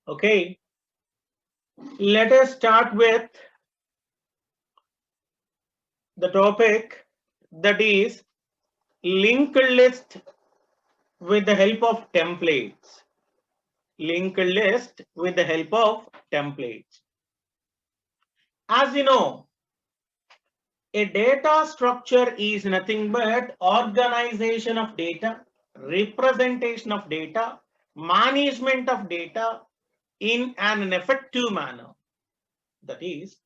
Okay, let us start with the topic, that is linked list with the help of templates. Linked list with the help of templates. As you know, a data structure is nothing but organization of data, representation of data, management of data in an effective manner. That is,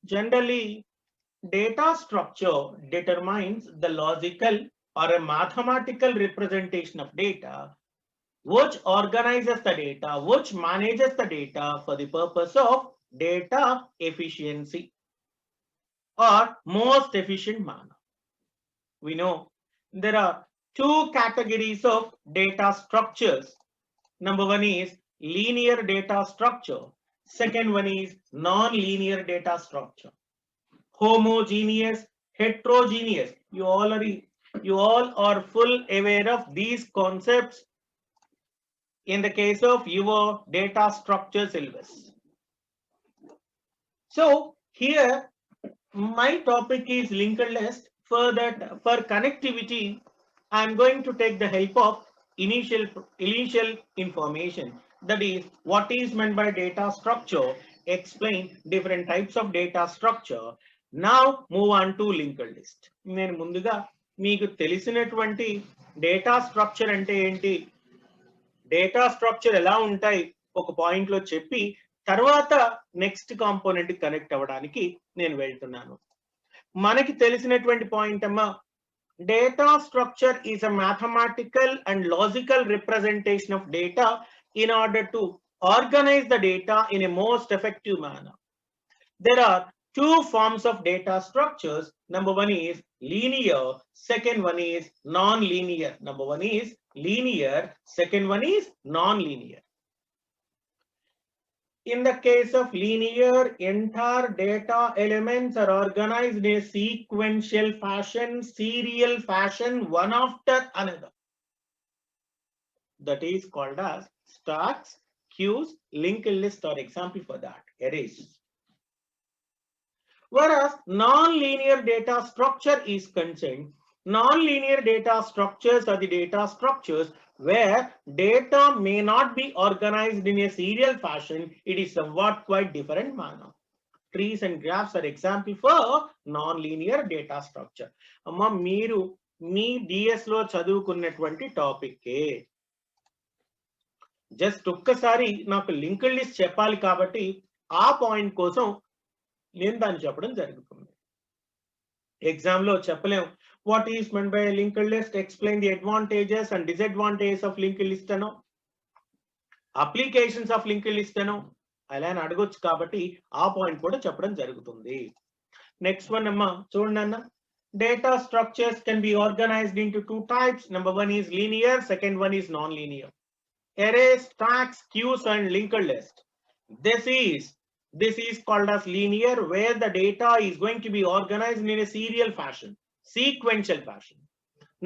generally, data structure determines the logical or a mathematical representation of data, which organizes the data, which manages the data for the purpose of data efficiency or most efficient manner. We know there are two categories of data structures. Number one is linear data structure. Second one is non-linear data structure. Homogeneous, heterogeneous. You all are full aware of these concepts in the case of your data structure syllabus. So here my topic is linked list. For connectivity, I'm going to take the help of initial information. That is, what is meant by data structure, explain different types of data structure. Now move on to linked list. నేను ముందుగా మీకు తెలిసినటువంటి data structure అంటే ఏంటి, data structure ఎలా ఉంటాయి ఒక point లో చెప్పి తర్వాత నెక్స్ట్ కాంపోనెంట్ కనెక్ట్ అవ్వడానికి నేను వెళ్తున్నాను. మనకి తెలిసినటువంటి పాయింట్ అమ్మా, data structure is a mathematical and logical representation of data in order to organize the data in a most effective manner. There are two forms of data structures. Number one is linear, second one is non-linear. Number one is linear, second one is non-linear. In the case of linear, entire data elements are organized in a sequential fashion, serial fashion, one after another. That is called as stacks, queues, linked list or example for that, arrays. Whereas non-linear data structure is concerned, non-linear data structures are the data structures where data may not be organized in a serial fashion. It is somewhat quite different manner. Trees and graphs are example for non-linear data structure. Amma మీరు మీ DS లో చదువుకున్నటువంటి topic just ఒక్కసారి నాకు linked list చెప్పాలి కాబట్టి ఆ point కోసం నేను దాన్ని చెప్పడం జరుగుతుంది. ఎగ్జామ్ లో చెప్పలేం what is meant by a linked list, explain the advantages and disadvantages of linked list ano, applications of linked list ano అలా అని అడగొచ్చు కాబట్టి ఆ పాయింట్ కూడా చెప్పడం జరుగుతుంది. నెక్స్ట్ వన్ అమ్మా చూడండి అన్న, data structures can be organized into two types. Number one is linear, second one is non-linear. Arrays, stacks, queues and linked list. This is called as linear, where the data is going to be organized in a serial fashion, sequential fashion.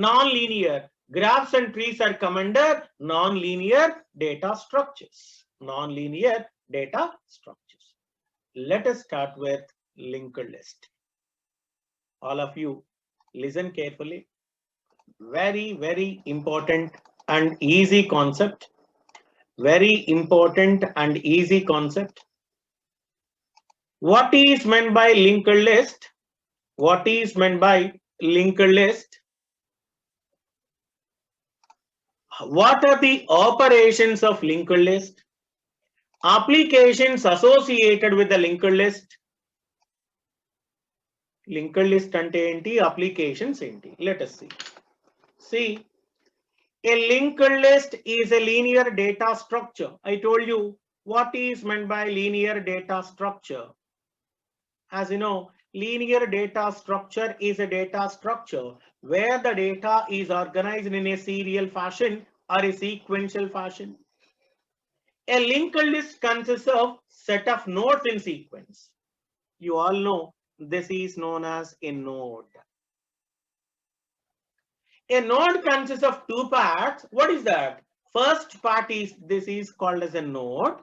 Non-linear, graphs and trees are come under non-linear data structures. Non-linear data structures. Let us start with linked list. All of you listen carefully. Very, very important and easy concept. Very important and easy concept. What is meant by linked list? What is meant by linked list? What are the operations of linked list? Applications associated with the linked list. Linked list ante enti, applications enti. Let us see. See, a linked list is a linear data structure. I told you what is meant by linear data structure. As you know, linear data structure is a data structure where the data is organized in a serial fashion or a sequential fashion. A linked list consists of set of nodes in sequence. You all know this is known as a node. A node consists of two parts. What is that? First part is, this is called as a node.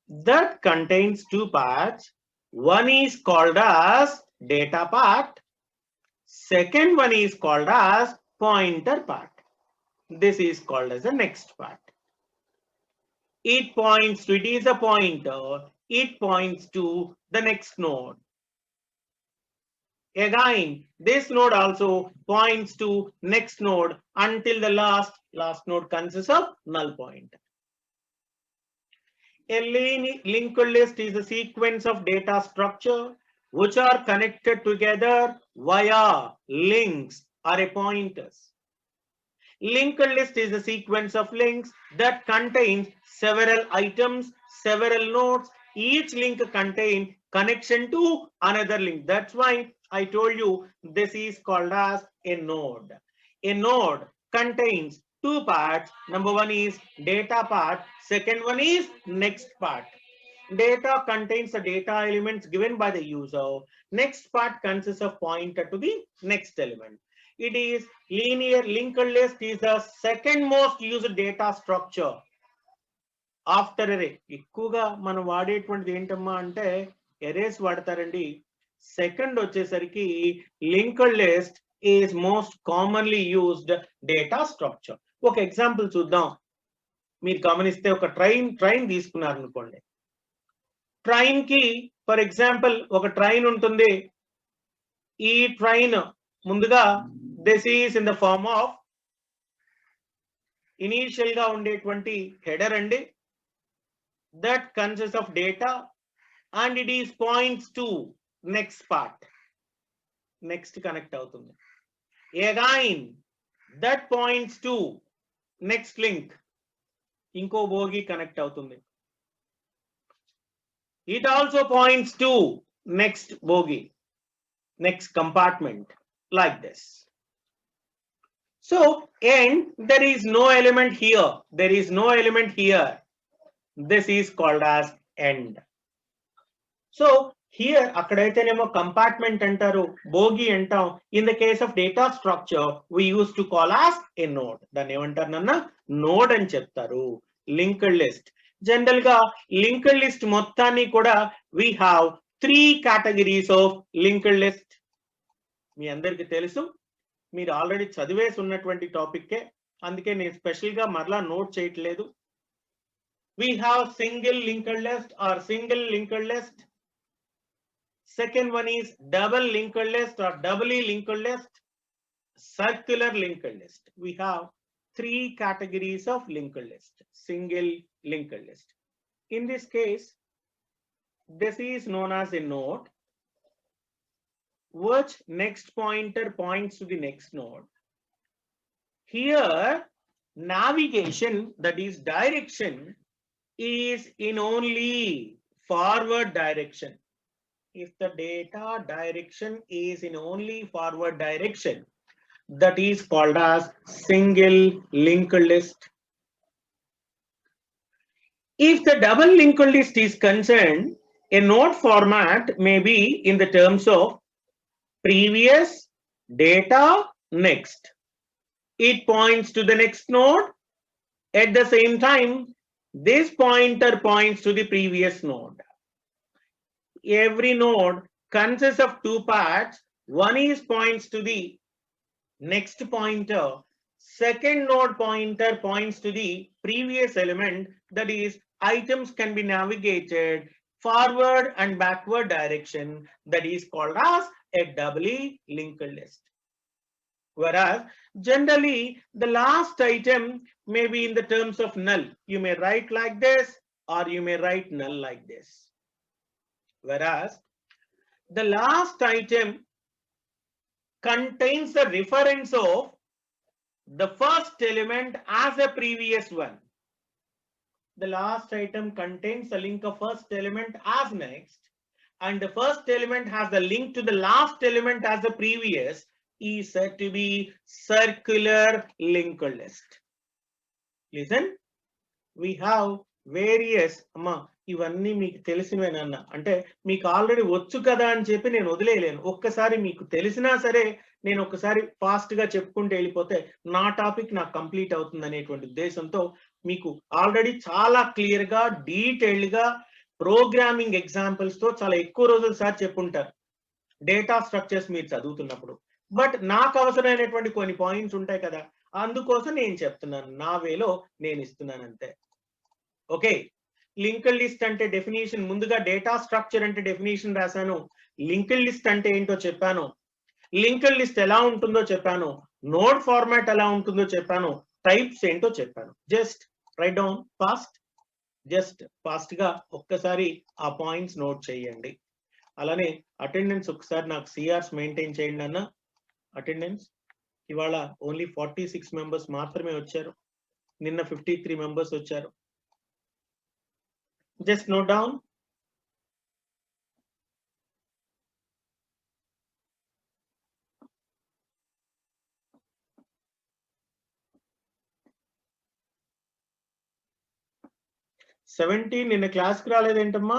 that contains two parts. One is called as data part. Second one is called as pointer part. This is called as the next part. It points to, it is a pointer. It points to the next node. Again, this node also points to next node until the last node consists of null pointer. A linked list is a sequence of data structure which are connected together via links or pointers. Linked list is a sequence of links that contains several items, several nodes. Each link contains connection to another link. That's why I told you this is called as a node. A node contains two parts. Number one is data part. Second one is next part. Data contains the data elements given by the user. Next part consists of pointer to the next element. It is linear. Linked list is the second most used data structure after array. ఎక్కువగా మనం వాడేటువంటిది ఏంటమ్మా అంటే arrays వాడతారండి. Second వచ్చేసరికి linked list is most commonly used data structure. ఒక example చూద్దాం. మీరు గమనిస్తే ఒక ట్రైన్ తీసుకున్నారు అనుకోండి. ట్రైన్ కి ఫర్ ఎగ్జాంపుల్ ఒక ట్రైన్ ఉంటుంది. ఈ ట్రైన్ ముందుగా this is in the form of initial గా ఉండేటువంటి హెడర్ అండి. that consists of data and it is points to next part. next connect అవుతుంది. again that points to next link. ఇంకో బోగి connect అవుతుంది. it also points to next bogie, next compartment, like this. So and there is no element here. There is no element here. This is called as end. So here akkadaithenemo compartment antaru, bogie antam. In the case of data structure we used to call as a node. Danni emantaru nanna node ani cheptaru. Linked list. General ga linked list మొత్తాన్ని కూడా we have three categories of linked list. మీ అందరికీ తెలుసు, మీరు already చదివేసి ఉన్నటువంటి టాపిక్కే, అందుకే నేను special గా మరలా నోట్ చేయట్లేదు. we have single linked list or single linked list. Second one is double linked list or doubly linked list. Circular linked list. We have three categories of linked list. Single linked list. In this case, this is known as a node, which next pointer points to the next node. Here, navigation, that is direction, is in only forward direction. If the data direction is in only forward direction, that is called as single linked list. If the double linked list is concerned, a node format may be in the terms of previous, data, next. It points to the next node. At the same time, this pointer points to the previous node. Every node consists of two parts. One is points to the next pointer. Second node pointer points to the previous element. That is, items can be navigated forward and backward direction. That is called as a doubly linked list. Whereas generally the last item may be in the terms of null. You may write like this or you may write null like this. Whereas the last item contains the reference of the first element as a previous one. The last item contains a link of first element as next, and the first element has the link to the last element as the previous, is said to be circular linked list. Listen, we have various ఇవన్నీ మీకు తెలిసినవేనన్నా, అంటే మీకు already వచ్చు కదా అని చెప్పి నేను వదిలేయలేను. ఒక్కసారి మీకు తెలిసినా సరే నేను ఒక్కసారి ఫాస్ట్ గా చెప్పుకుంటూ వెళ్ళిపోతే నా టాపిక్ నాకు కంప్లీట్ అవుతుంది అనేటువంటి ఉద్దేశంతో మీకు ఆల్రెడీ చాలా క్లియర్ గా డీటెయిల్డ్ గా ప్రోగ్రామింగ్ ఎగ్జాంపుల్స్ తో చాలా ఎక్కువ రోజులు సార్ చెప్పుంటారు డేటా స్ట్రక్చర్స్ మీరు చదువుతున్నప్పుడు. బట్ నాకు అవసరమైనటువంటి కొన్ని పాయింట్స్ ఉంటాయి కదా, అందుకోసం నేను చెప్తున్నాను, నా వేలో నేను ఇస్తున్నాను అంతే. ఓకే, లింక్డ్ లిస్ట్ అంటే డెఫినేషన్, ముందుగా డేటా స్ట్రక్చర్ అంటే డెఫినేషన్ రాశాను, లింక్డ్ లిస్ట్ అంటే ఏంటో చెప్పాను, లింక్డ్ లిస్ట్ ఎలా ఉంటుందో చెప్పాను, నోడ్ ఫార్మాట్ ఎలా ఉంటుందో చెప్పాను, టైప్స్ ఏంటో చెప్పాను. Just right down fast, just fast గా ఒక్కసారి ఆ పాయింట్స్ నోట్ చేయండి. అలానే అటెండెన్స్ ఒకసారి నాకు సిఆర్స్ మెయింటైన్ చేయండి అన్న. అటెండెన్స్ ఇవాళ ఓన్లీ 46 మెంబర్స్ మాత్రమే వచ్చారు, నిన్న 53 మెంబర్స్ వచ్చారు. Just note down. నిన్న క్లాస్కి రాలేదేంటమ్మా?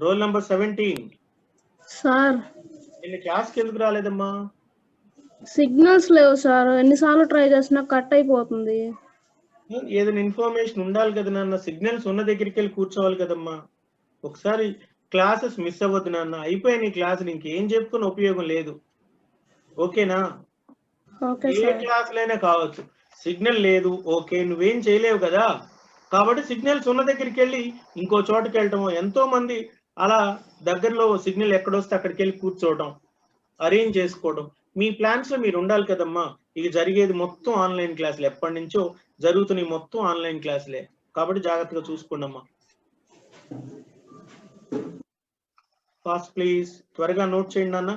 రోల్ నంబర్ 17 సార్ నిన్న క్లాస్కి ఎందుకు రాలేదమ్మా? సిగ్నల్స్ లేవు సార్, ఎన్నిసార్లు ట్రై చేసినా కట్ అయిపోతుంది. ఏదైనా ఇన్ఫర్మేషన్ ఉండాలి కదా నాన్న, సిగ్నల్స్ ఉన్న దగ్గరికి వెళ్ళి కూర్చోవాలి కదమ్మా. ఒకసారి క్లాసెస్ మిస్ అవ్వద్దు నాన్న, అయిపోయిన క్లాసులు ఇంకేం చెప్పుకుని ఉపయోగం లేదు. ఓకేనా? ఏ క్లాసులైనా కావచ్చు, సిగ్నల్ లేదు ఓకే, నువ్వేం చేయలేవు కదా, కాబట్టి సిగ్నల్స్ ఉన్న దగ్గరికి వెళ్ళి ఇంకో చోటకి వెళ్ళటము. ఎంతో మంది అలా దగ్గరలో సిగ్నల్ ఎక్కడొస్తే అక్కడికి వెళ్ళి కూర్చోవడం, అరేంజ్ చేసుకోవడం. మీ ప్లాన్స్ లో మీరు ఉండాలి కదమ్మా. ఇది జరిగేది మొత్తం ఆన్లైన్ క్లాసులు, ఎప్పటి నుంచో జరుగుతున్నాయి మొత్తం ఆన్లైన్ క్లాసులే, కాబట్టి జాగ్రత్తగా చూసుకోండి అమ్మా. ఫాస్ట్ ప్లీజ్, త్వరగా నోట్ చేయండి అన్న.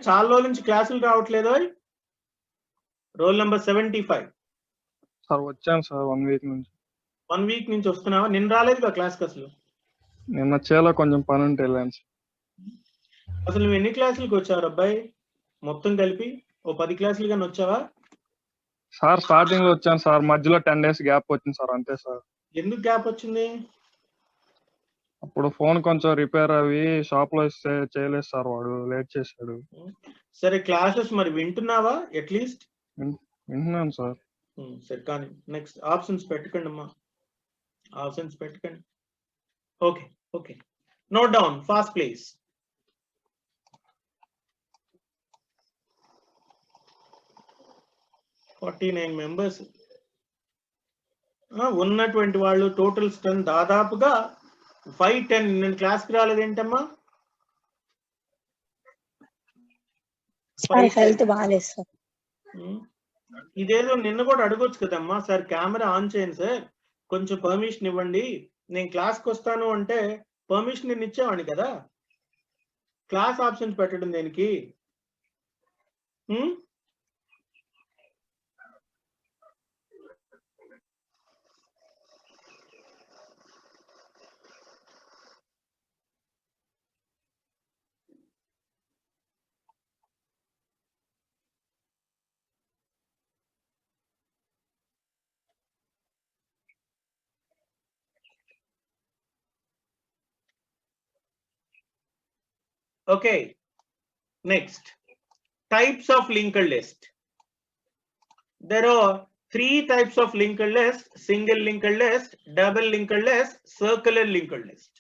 చాలా రోజుల నుంచి క్లాసులు రావట్లేదు. Roll number 75. సార్ వచ్చాను సార్ 1 వీక్ నుంచి. 1 వీక్ నుంచి వస్తున్నావా? నిన్న రాలేదుగా క్లాస్కి అసలు? నిన్న చేలో కొంచెం పని ఉంటే వెళ్ళాను సార్. అసలు నువ్వు ఎన్ని క్లాసులకు వచ్చావు అబ్బాయి? మొత్తం కలిపి ఓ 10 క్లాసులు కానీ వచ్చావా? సార్ స్టార్టింగ్ లో వచ్చాను సార్, మధ్యలో 10 days గ్యాప్ వచ్చింది సార్, అంతే సార్. ఎందుకు గ్యాప్ వచ్చింది? అప్పుడు ఫోన్ కొంచెం రిపేర్ అవి షాప్ లో ఇస్తే చేయలేదు సార్, వాడు లేట్ చేశాడు. సరే క్లాసెస్ మరి వింటున్నావా అట్లీస్ట్? వింటున్నాను సార్. సరే కానీ నెక్స్ట్ ఆప్షన్స్ పెట్టకండి అమ్మా, ఆప్షన్స్ పెట్టకండి. Okay okay, note down fast please. 49 members ఉన్నటువంటి వాళ్ళు టోటల్ స్ట్రెంత్ దాదాపుగా 510. నేను క్లాస్కి రాలేదేంటమ్మా? హెల్త్ బాగాలేదు సార్. ఇదేదో నిన్న కూడా అడగొచ్చు కదమ్మా, సార్ కెమెరా ఆన్ చేయండి సార్, కొంచెం పర్మిషన్ ఇవ్వండి, నేను క్లాస్కి వస్తాను అంటే పర్మిషన్ నేను ఇచ్చేవాడిని కదా. క్లాస్ ఆప్షన్స్ పెట్టడం దేనికి? Okay, next, types of linked list. There are 3 types of linked list: single linked list, double linked list, circular linked list.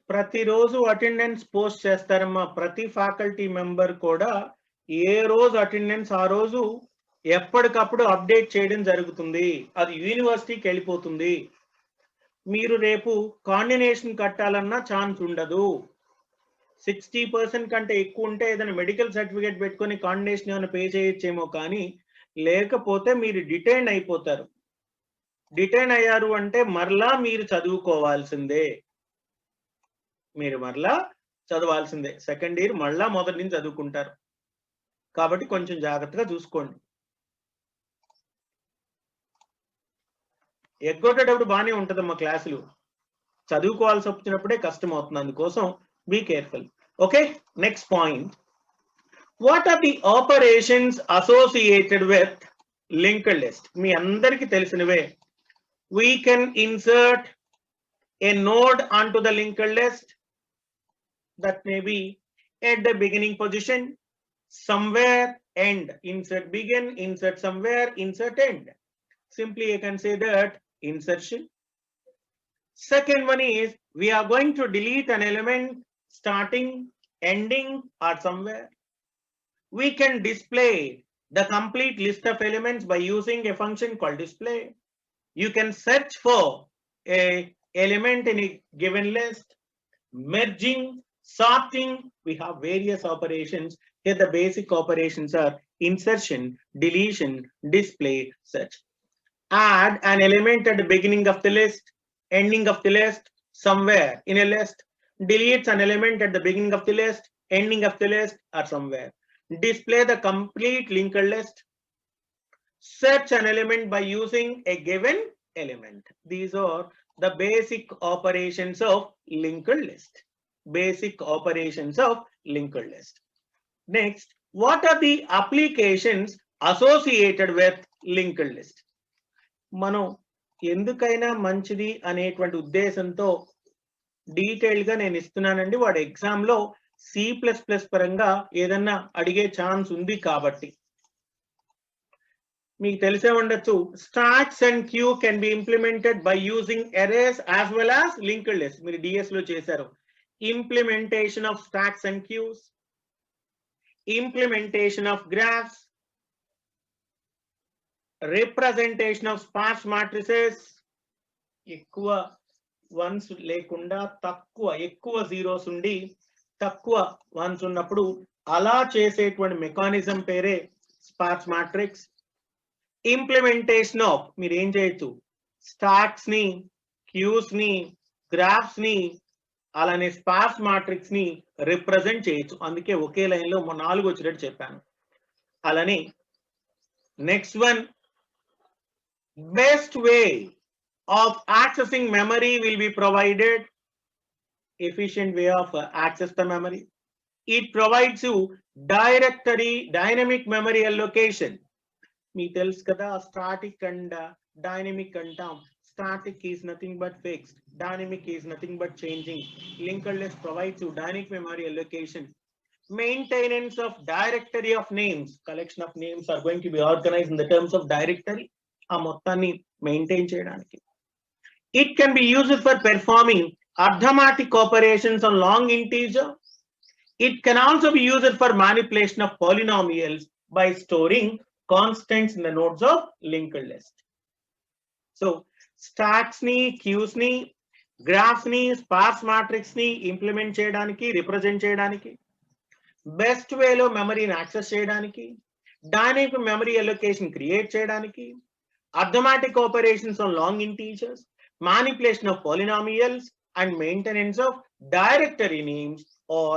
ప్రతిరోజు అటెండెన్స్ పోస్ట్ చేస్తారమ్మా. ప్రతి ఫ్యాకల్టీ మెంబర్ కూడా ఏ రోజు అటెండెన్స్ ఆ రోజు ఎప్పటికప్పుడు అప్డేట్ చేయడం జరుగుతుంది, అది యూనివర్సిటీకి వెళ్ళిపోతుంది. మీరు రేపు కాండినేషన్ కట్టాలన్నా ఛాన్స్ ఉండదు. 60% కంటే ఎక్కువ ఉంటే ఏదైనా మెడికల్ సర్టిఫికేట్ పెట్టుకొని కాండినేషన్ ఏమైనా పే చేయొచ్చేమో, కానీ లేకపోతే మీరు డిటైన్ అయిపోతారు. డిటైన్ అయ్యారు అంటే మరలా మీరు చదువుకోవాల్సిందే. మీరు మరలా చదవాల్సిందే. సెకండ్ ఇయర్ మళ్ళా మొదటి నుంచి చదువుకుంటారు. కాబట్టి కొంచెం జాగ్రత్తగా చూసుకోండి. ఎగ్గొట్టేటప్పుడు బానే ఉంటదమ్మా క్లాసులు. చదువుకోవాల్సి వచ్చినప్పుడే కష్టం అవుతుంది. అందుకోసం be careful. Okay, next point. What are the operations associated with linked list? మీ అందరికీ తెలిసినవే. We can insert a node onto the linked list. That may be at the beginning position, somewhere end. Insert begin, insert somewhere, insert end. Simply you can say that insertion. Second one is we are going to delete an element starting, ending or somewhere. We can display the complete list of elements by using a function called display. You can search for a element in a given list, merging, sorting. We have various operations. Here the basic operations are insertion, deletion, display, search. Add an element at the beginning of the list, ending of the list, somewhere in a list. Deletes an element at the beginning of the list, ending of the list or somewhere. Display the complete linked list. Search an element by using a given element. These are the basic operations of linked list. Basic operations of linked list. Next, what are the applications associated with linked list? మనం ఎందుకైనా మంచిది అనేటువంటి ఉద్దేశంతో detail గా నేను ఇస్తున్నానండి. వాడు exam లో C++ పరంగా ఏదన్నా అడిగే ఛాన్స్ ఉంది కాబట్టి. మీకు తెలిసే ఉండొచ్చు, stacks and queue can be implemented by using arrays as well as linked list. మీరు డిఎస్ లో చేశారు. Implementation of stacks and queues, implementation of graphs, representation of sparse matrices. ఎక్కువ వన్స్ లేకుండా ఎక్కువ జీరోస్ ఉండి తక్కువ వన్స్ ఉన్నప్పుడు అలా చేసేటువంటి మెకానిజం పేరే స్పార్స్ మాట్రిక్స్. ఇంప్లిమెంటేషన్ ఆఫ్ మీరు ఏం చేయొచ్చు, స్టాక్స్ ని, క్యూస్ ని, గ్రాఫ్స్ ని, అలానే స్పార్స్ మాట్రిక్స్ ని రిప్రజెంట్ చేయొచ్చు. అందుకే ఒకే లైన్ లో 4 వచ్చేటట్టు చెప్పాను. అలానే next one, best way of accessing memory will be provided. Efficient way of access the memory. It provides you directory dynamic memory allocation. మీకు తెలుసు కదా, స్టాటిక్ అండ్ డైనమిక్ అంటాం. Static is nothing but fixed, dynamic is nothing but changing. Linked list provides you dynamic memory allocation. Maintenance of directory of names. Collection of names are going to be organized in the terms of directory. ఆ మొత్తాన్ని maintain చేయడానికి. It can be used for performing arithmetic operations on long integer. It can also be used for manipulation of polynomials by storing constants in the nodes of linked list. So stacks ni, queues ni, graphs ni, sparse matrix ni implement cheyadaniki, represent cheyadaniki, best way lo memory ni access cheyadaniki, dynamic memory allocation create cheyadaniki, arithmetic operations on long integers, manipulation of polynomials and maintenance of directory names or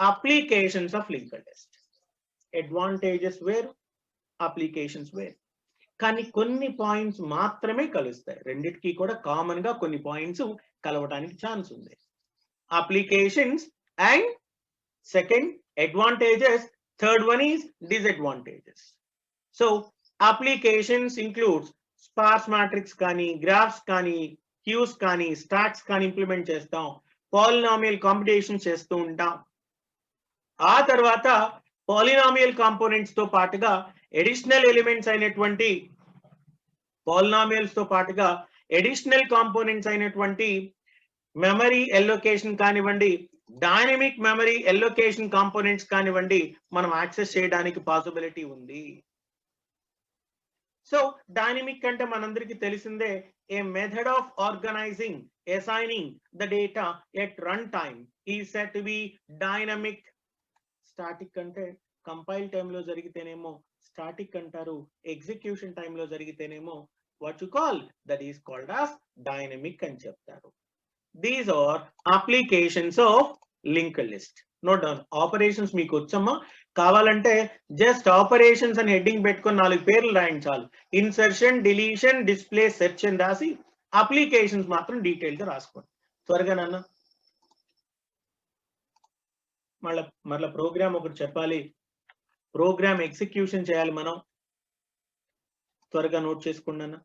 applications of linked list. Advantages were, applications were. కానీ కొన్ని points మాత్రమే కలుస్తాయి. రెండిటికి కూడా common గా కొన్ని points కలవడానికి chance ఉంది. Applications and second advantages, third one is disadvantages. So applications includes sparse matrix కానీ, గ్రాఫ్స్ కానీ, క్యూస్ కానీ, స్టాక్స్ కానీ ఇంప్లిమెంట్ చేస్తాం. పాలినామియల్ కాంపిటేషన్ చేస్తూ ఉంటాం. ఆ తర్వాత పాలినామియల్ కాంపోనెంట్స్ తో పాటుగా అడిషనల్ ఎలిమెంట్స్ అయినటువంటి పాలినామియల్స్ తో పాటుగా అడిషనల్ కాంపోనెంట్స్ అయినటువంటి మెమరీ ఎల్లోకేషన్ కానివ్వండి, డైనమిక్ మెమరీ ఎల్లోకేషన్ కాంపోనెంట్స్ కానివ్వండి, మనం యాక్సెస్ చేయడానికి పాసిబిలిటీ ఉంది. సో డైనమిక్ అంటే మనందరికీ తెలిసిందే, a method of organizing assigning the data at runtime is said to be dynamic. Static అంటే కంపైల్ టైంలో జరిగితేనేమో స్టాటిక్ అంటారు, ఎగ్జిక్యూషన్ టైంలో జరిగితేనేమో what you call, that is called as dynamic అని చెప్తారు. These are applications of linked list. Note down. Operations మీకు వచ్చమ్మా, కావాలంటే just operations అని heading పెట్టుకొని 4 పేర్లు రాయండి చాలు. ఇన్సర్షన్, డిలీషన్, డిస్ప్లే, సెర్చ్ అని రాసి అప్లికేషన్స్ మాత్రం డీటెయిల్ గా రాసుకోండి త్వరగా నాన్న. మళ్ళా ప్రోగ్రామ్ ఒకటి చెప్పాలి, ప్రోగ్రామ్ ఎగ్జిక్యూషన్ చేయాలి మనం, త్వరగా నోట్ చేసుకోండి అన్న.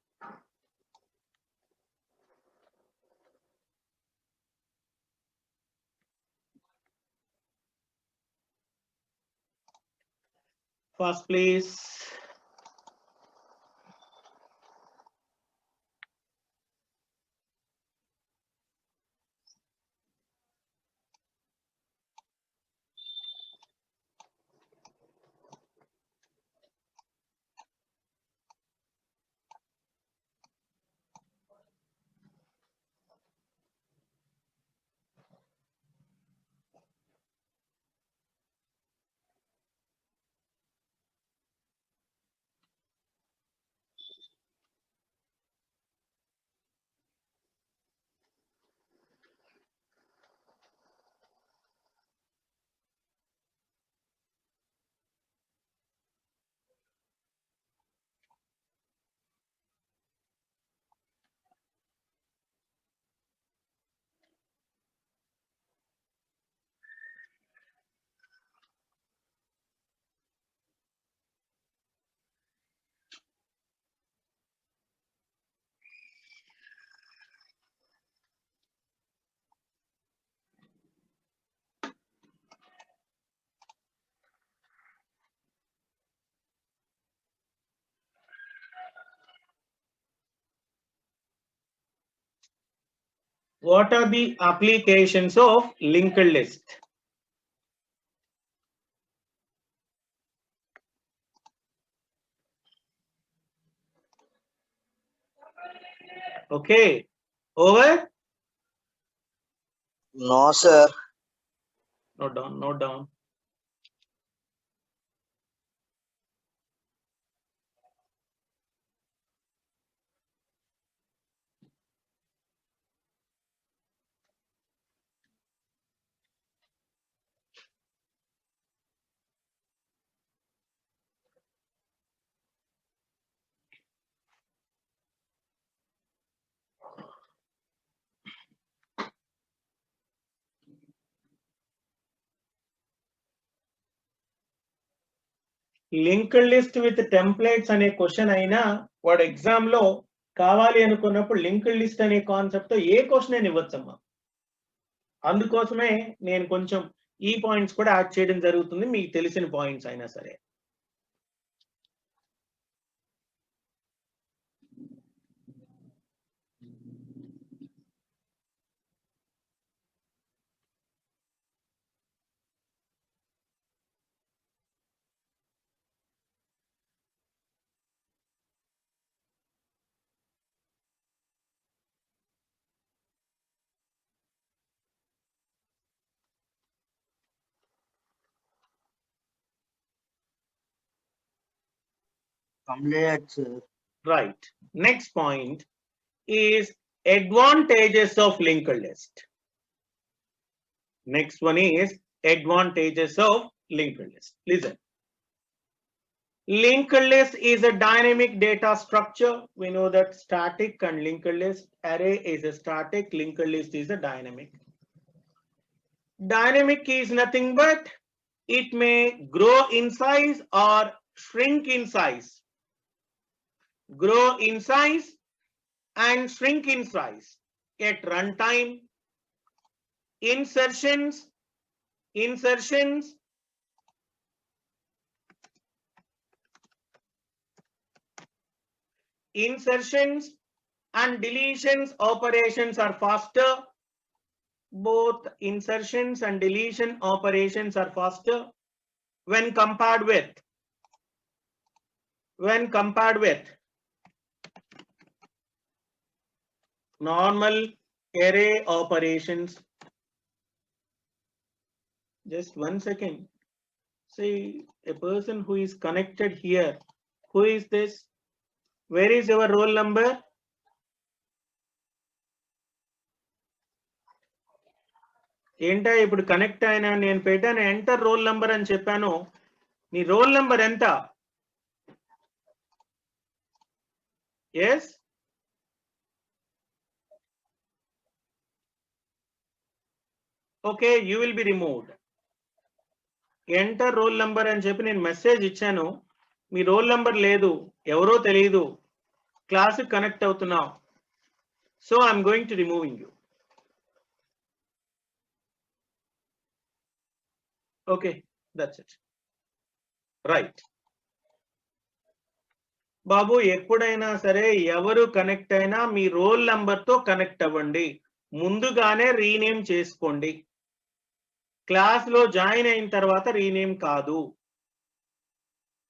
Fast please. What are the applications of linked list? Okay, over? No, sir. Note down, note down. Linked list with templates అనే క్వశ్చన్ అయినా వాడు ఎగ్జామ్ లో కావాలి అనుకున్నప్పుడు లింక్డ్ లిస్ట్ అనే కాన్సెప్ట్ తో ఏ క్వశ్చన్ అయినా ఇవ్వచ్చమ్మా. అందుకోసమే నేను కొంచెం ఈ పాయింట్స్ కూడా యాడ్ చేయడం జరుగుతుంది, మీకు తెలిసిన పాయింట్స్ అయినా సరే. Complete, sir. Right. Next point is advantages of linked list. Next one is advantages of linked list. Listen. Linked list is a dynamic data structure. We know that static and linked list. Array is a static, linked list is a dynamic. Dynamic is nothing but it may grow in size or shrink in size. Grow in size and shrink in size at runtime. Insertions and deletions operations are faster. Both insertions and deletion operations are faster when compared with normal array operations. Just 1 second. See, a person who is connected here, who is this? Where is your roll number? ఏంటా ఇప్పుడు connect అయినా నేను పెట్టాను enter roll number అని చెప్పాను. నీ roll number ఎంత? Yes, okay, you will be removed. Enter roll number అని చెప్పి నేను మెసేజ్ ఇచ్చాను. మీ రోల్ నంబర్ లేదు, ఎవరో తెలియదు, క్లాస్ కనెక్ట్ అవుతున్నావు. So I'm going to removing you. Okay, that's it. Right బాబు, ఎప్పుడైనా సరే ఎవరు కనెక్ట్ అయినా మీ రోల్ నంబర్ తో కనెక్ట్ అవ్వండి. ముందుగానే రీనేమ్ చేసుకోండి. క్లాస్ లో జాయిన్ అయిన తర్వాత రీనేమ్ కాదు.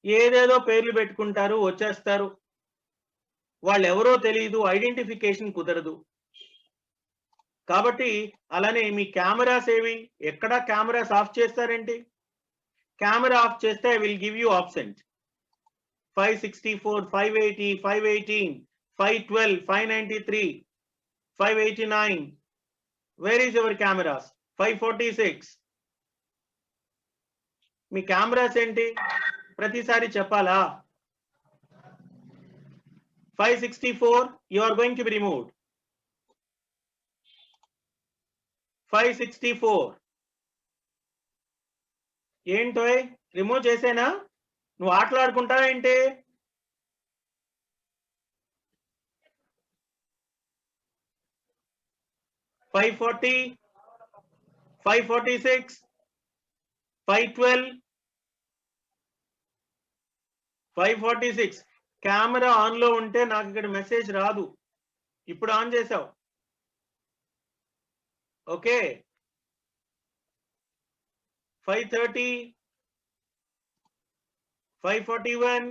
ఏదేదో పేర్లు పెట్టుకుంటారు, వచ్చేస్తారు, వాళ్ళు ఎవరో తెలియదు, ఐడెంటిఫికేషన్ కుదరదు. కాబట్టి అలానే మీ కెమెరాస్ ఏవి, ఎక్కడ కెమెరాస్ ఆఫ్ చేస్తారేంటి? కెమెరా ఆఫ్ చేస్తే I will give you option 564, 580, 518, 512, 593, 589. Where is your cameras? 546. Me cameras ఏంటి ప్రతిసారి చెప్పాలా? 564 you are going to be removed. 564 ఏంటో రిమూవ్ చేసేనా? నువ్వు ఆటలాడుకుంటావా ఏంటి? ఫైవ్ 546, 512, 546. కెమెరా ఆన్ లో ఉంటే నాకు ఇక్కడ మెసేజ్ రాదు. ఇప్పుడు ఆన్ చేసావు, okay. 530, 541,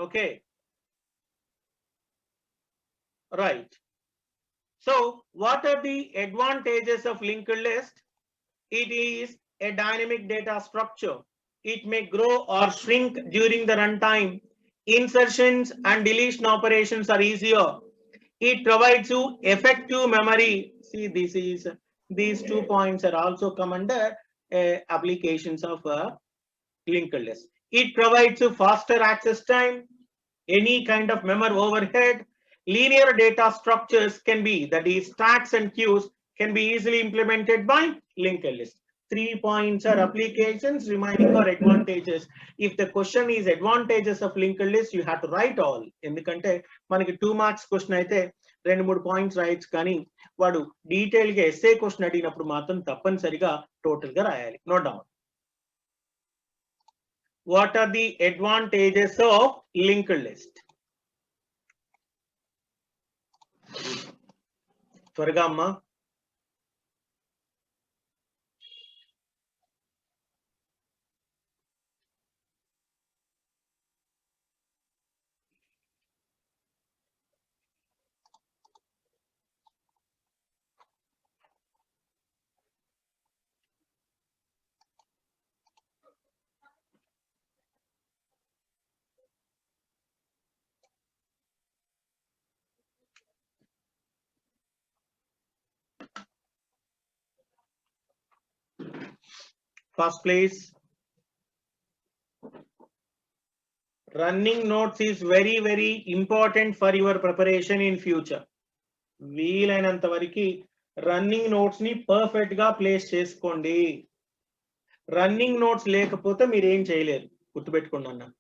okay, right. So what are the advantages of linked list? It is a dynamic data structure. It may grow or shrink during the runtime. Insertions and deletion operations are easier. It provides you effective memory. See, these 2 points are also come under applications of linked list. It provides you faster access time, any kind of memory overhead. Linear data structures can be, that is stacks and queues, can be easily implemented by linked list. 3 points are applications, remaining are advantages. If the question is advantages of linked list, you have to write all. ఎందుకంటే మనకి 2 marks question అయితే 2-3 points రాయొచ్చు, కానీ వాడు detail గా SA question అడిగినప్పుడు మాత్రం తప్పనిసరిగా టోటల్ గా రాయాలి. No doubt. What are the advantages of linked list? త్వరగా అమ్మా. First place, running notes is very, very important for your preparation in future. వీలైనంత వరకు రన్నింగ్ నోట్స్ ని పర్ఫెక్ట్ గా ప్లేస్ చేసుకోండి. రన్నింగ్ నోట్స్ లేకపోతే మీరు ఏం చేయలేరు, గుర్తుపెట్టుకోండి అన్న.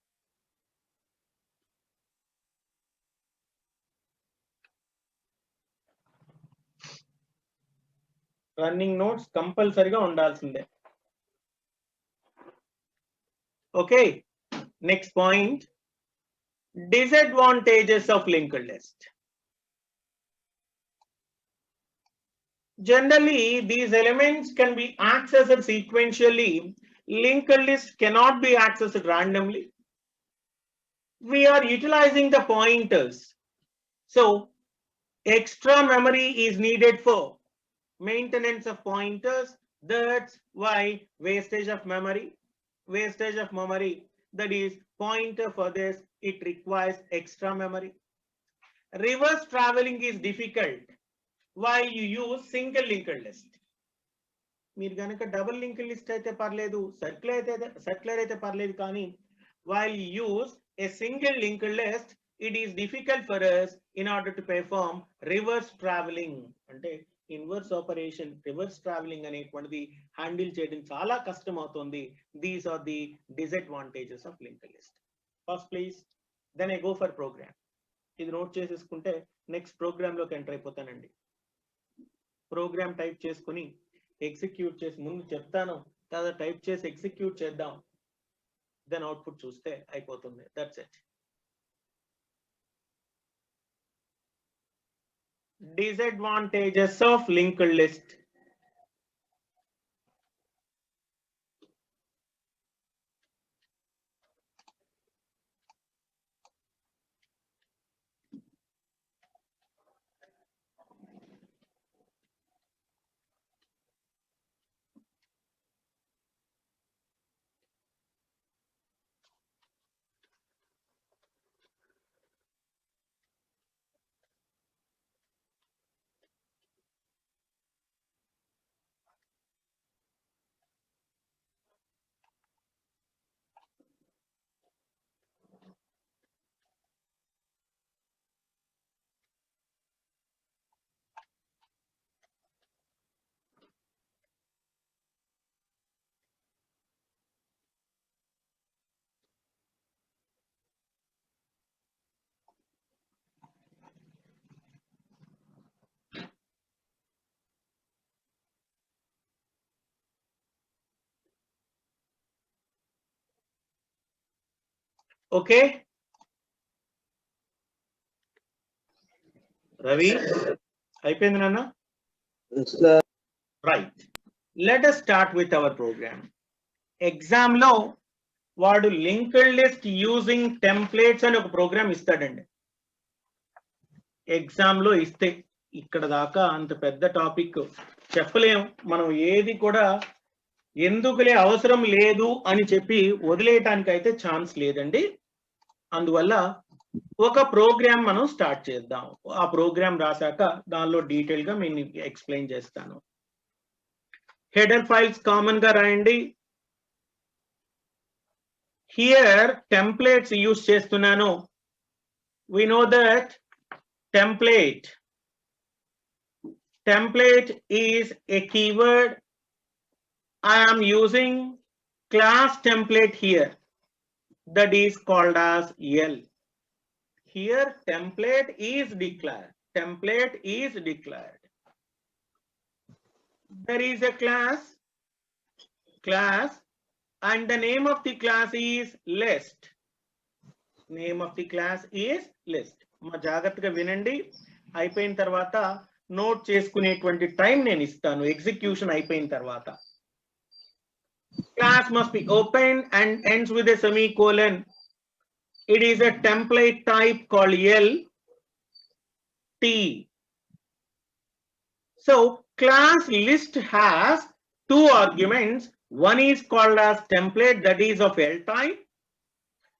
రన్నింగ్ నోట్స్ కంపల్సరీగా ఉండాల్సిందే. Okay, next point, disadvantages of linked list. Generally, these elements can be accessed sequentially. Linked list cannot be accessed randomly. We are utilizing the pointers, so extra memory is needed for maintenance of pointers. That's why wastage of memory. wastage of memory. That is pointer for this, it requires extra memory. Reverse traveling is difficult while you use single linked list. మీరు గనక double link list అయితే పర్లేదు, circular అయితే పర్లేదు, కానీ while you use a single linked list, it is difficult for us in order to perform reverse traveling. అంటే inverse operation, reverse traveling అనేటువంటిది handle చేయడం చాలా కష్టం అవుతుంది. These are the disadvantages of linked list. First please, then I go for program. ఇది note చేసేసుకుంటే next program లోకి enter అయిపోతానండి. ప్రోగ్రామ్ టైప్ చేసుకుని ఎగ్జిక్యూట్ చేసి, ముందు చెప్తాను కదా, టైప్ చేసి ఎగ్జిక్యూట్ చేద్దాం, దెన్ అవుట్పుట్ చూస్తే అయిపోతుంది. That's it. Disadvantages of linked list. Okay, Ravi, అయిపోయింది నాన్న? Yes, sir. Right. Let us start with our program. Exam లో వాడు లింక్డ్ లిస్ట్ యూజింగ్ టెంప్లేట్స్ అని ఒక ప్రోగ్రామ్ ఇస్తాడండి. ఎగ్జామ్ లో ఇస్తే ఇక్కడ దాకా అంత పెద్ద టాపిక్ చెప్పలేం మనం, ఏది కూడా ఎందుకులే అవసరం లేదు అని చెప్పి వదిలేయటానికి అయితే ఛాన్స్ లేదండి. అందువల్ల ఒక ప్రోగ్రామ్ మనం స్టార్ట్ చేద్దాం. ఆ ప్రోగ్రామ్ రాశాక దానిలో డీటెయిల్ గా నేను ఎక్స్ప్లెయిన్ చేస్తాను. హెడర్ ఫైల్స్ కామన్ గా రాయండి. హియర్ టెంప్లేట్స్ యూస్ చేస్తున్నాను. we know that template is a keyword. I am using class template here, that is called as L. Here template is declared. There is a class and the name of the class is list. మా జాగ్రత్తగా వినండి. అయిపోయిన తర్వాత note చేసుకునేటువంటి time నేను ఇస్తాను execution అయిపోయిన తర్వాత. Class must be opened and ends with a semicolon. It is a template type called LT. So class list has two arguments. One is called as template, that is of L type,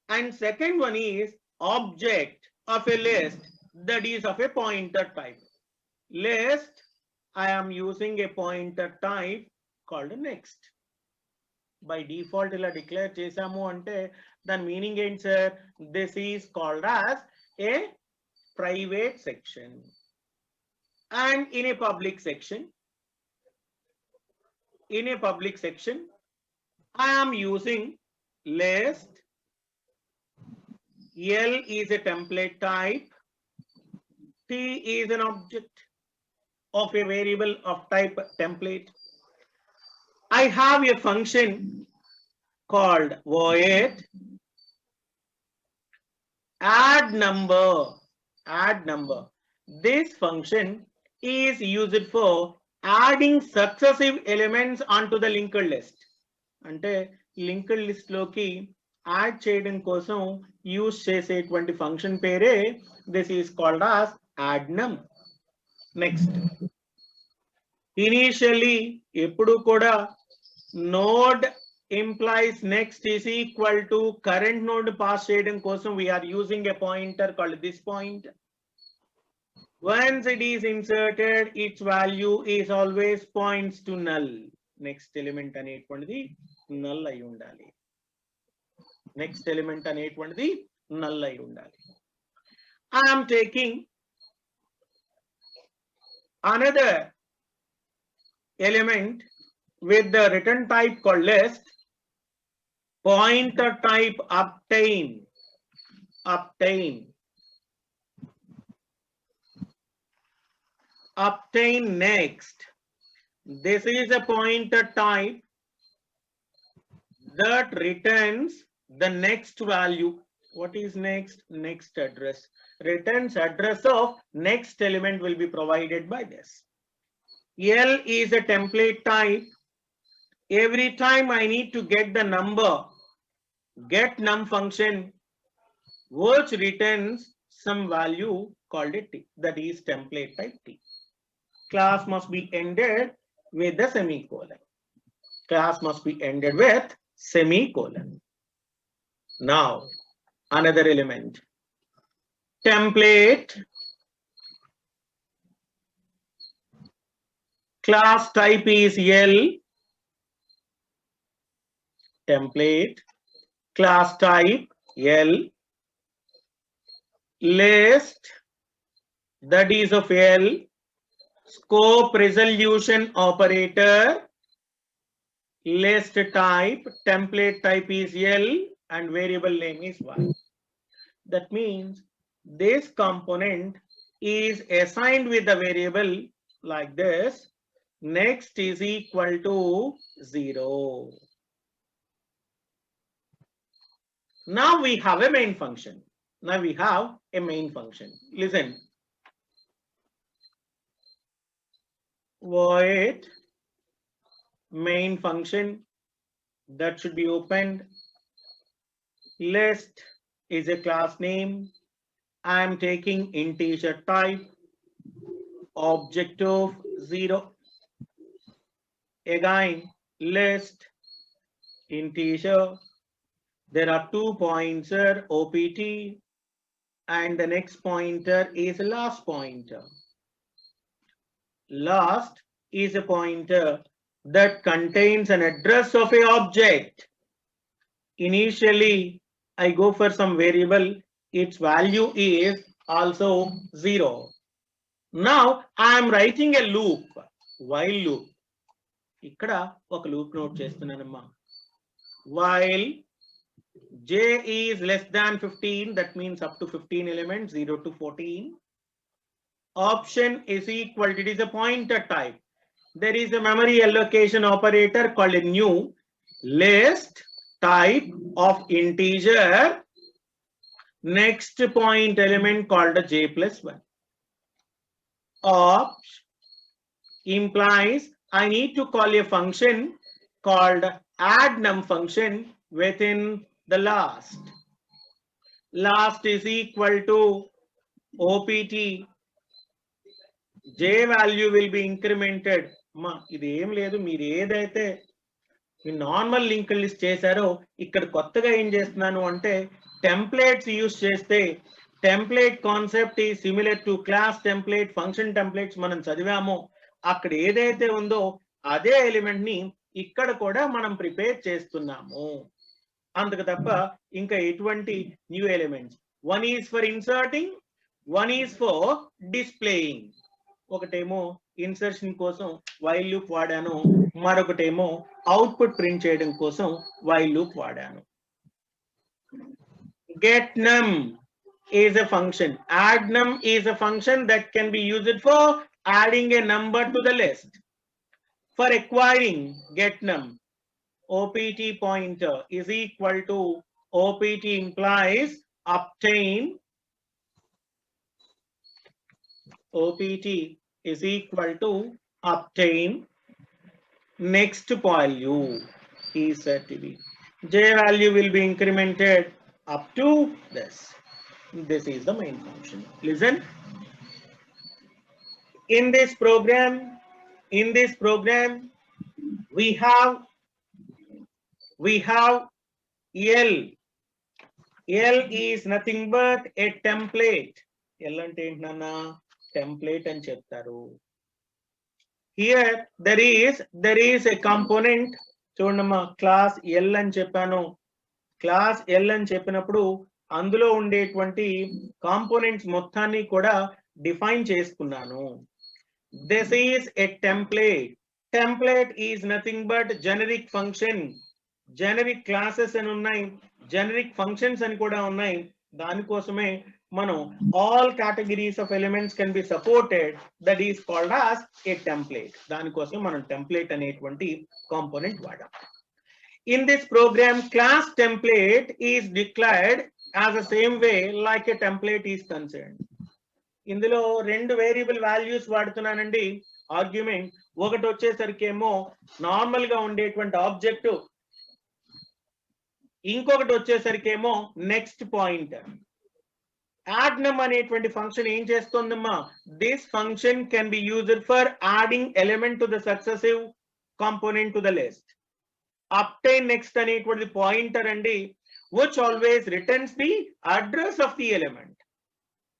and second one is object of a list, that is of a pointer type. List, I am using a pointer type called next. By default ఇలా declare చేసాము అంటే దాని meaning ఏంటి sir? This is called as a private section. And in a public section I am using list. L is a template type. T is an object of a variable of type template. I have a function called void add number. This function is used for adding successive elements onto the linked list. అంటే linked list లోకి add చేయడం కోసం use చేసేటువంటి function పేరే this is called as add num. Next, initially ఎప్పుడు కూడా node implies next is equal to current node pass cheyadam kosam we are using a pointer called this pointer. Once it is inserted, its value is always points to null. Next element అనేటువంటిది null అయి ఉండాలి. Next element అనేటువంటిది null అయి ఉండాలి. I am taking another element with the return type called list. Pointer type obtain. Obtain next. This is a pointer type that returns the next value. What is next? Next address. Returns address of next element will be provided by this. L is a template type. Every time I need to get the number, get num function which returns some value called it T. That is template type T. Class must be ended with the semicolon. Class must be ended with semicolon. Now, another element. Template. Class type is L. Template. Class type L. List. That is of L. Scope resolution operator. List type. Template type is L. And variable name is Y. That means this component is assigned with the variable like this. Next is equal to 0. Now we have a main function. Listen. Void main function that should be opened. List is a class name. I am taking integer type. Object of 0. Again, list, integer. There are 2 pointer OPT and the next pointer is last pointer. Last is a pointer that contains an address of a object. Initially, I go for some variable, its value is also 0. Now I am writing a loop, while loop. ఇక్కడ ఒక loop note చేస్తున్నానమ్మా. While j is less than 15, that means up to 15 elements, 0 to 14. Option is equal, it is a pointer type. There is a memory allocation operator called a new. List type of integer. Next point element called a j plus 1. Opt implies I need to call a function called add num function within the last. Last is equal to OPT. J value will be incremented. Ma, ఇది ఏం లేదు, మీరు ఏదైతే normal link list చేశారో ఇక్కడ కొత్తగా ఏం చేస్తున్నాను అంటే టెంప్లెట్స్ యూస్ చేస్తే టెంప్లెట్ కాన్సెప్ట్ ఈ similar to class template, function templates మనం చదివామో అక్కడ ఏదైతే ఉందో అదే ఎలిమెంట్ ని ఇక్కడ కూడా మనం ప్రిపేర్ చేస్తున్నాము. అందుకు తప్ప ఇంకా ఎటువంటి new elements. One is for inserting, one is for displaying. ఒకటేమో ఇన్సర్షన్ కోసం వైల్ లూప్ వాడాను, మరొకటేమో అవుట్పుట్ ప్రింట్ చేయడం కోసం వైల్ లూప్ వాడాను. Get num is a function. Add num is a function that can be used for adding a number to the list. For acquiring get num, OPT pointer is equal to OPT implies obtain. OPT is equal to obtain next value is set to be. J value will be incremented up to this. This is the main function. Listen. In this program, we have we have L. L is nothing but a template. L ante enti nanna template అని చెప్తారు. Here there is a component. చూడమ్మా class L అని చెప్పాను. Class L అని చెప్పినప్పుడు అందులో ఉండేటువంటి components మొత్తాన్ని కూడా డిఫైన్ చేసుకున్నాను. This is a template. Template is nothing but generic function. Generic classes అని ఉన్నాయి, generic functions అని కూడా ఉన్నాయి. దానికోసమే మనం all categories of elements can be supported. That is called as a template. దానికోసం మనం template అనేటువంటి component వాడాం. In this program, class template is declared as the same way like a template is concerned. ఇందులో రెండు variable values వాడుతున్నానండి. Argument ఒకటి వచ్చేసరికి ఏమో normal గా ఉండేటువంటి ఆబ్జెక్ట్, ఇంకొకటి వచ్చేసరికి ఏమో నెక్స్ట్ పాయింటర్. యాడ్నమ్ అనేటువంటి ఫంక్షన్ ఏం చేస్తుందమ్మా? This function can be used for adding element to the successive component to the list. obtain next అనేటువంటి పాయింటర్ అండి, which always returns the address of the element.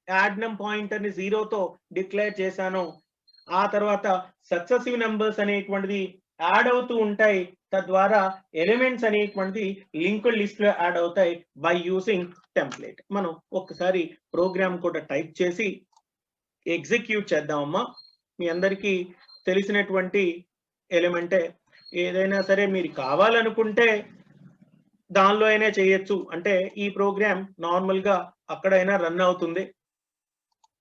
Add num pointer ని 0 తో declare చేశాను. ఆ తర్వాత సక్సెసివ్ నంబర్స్ అనేటువంటిది add అవుతూ ఉంటాయి. తద్వారా ఎలిమెంట్స్ అనేటువంటి లింక్డ్ లిస్ట్ లో యాడ్ అవుతాయి బై యూజింగ్ టెంప్లేట్. మనం ఒక్కసారి ప్రోగ్రామ్ కూడా టైప్ చేసి ఎగ్జిక్యూట్ చేద్దామమ్మా. మీ అందరికీ తెలిసినటువంటి ఎలిమెంటే. ఏదైనా సరే మీరు కావాలనుకుంటే దానిలో అయినా చేయొచ్చు. అంటే ఈ ప్రోగ్రామ్ నార్మల్ గా అక్కడైనా రన్ అవుతుంది,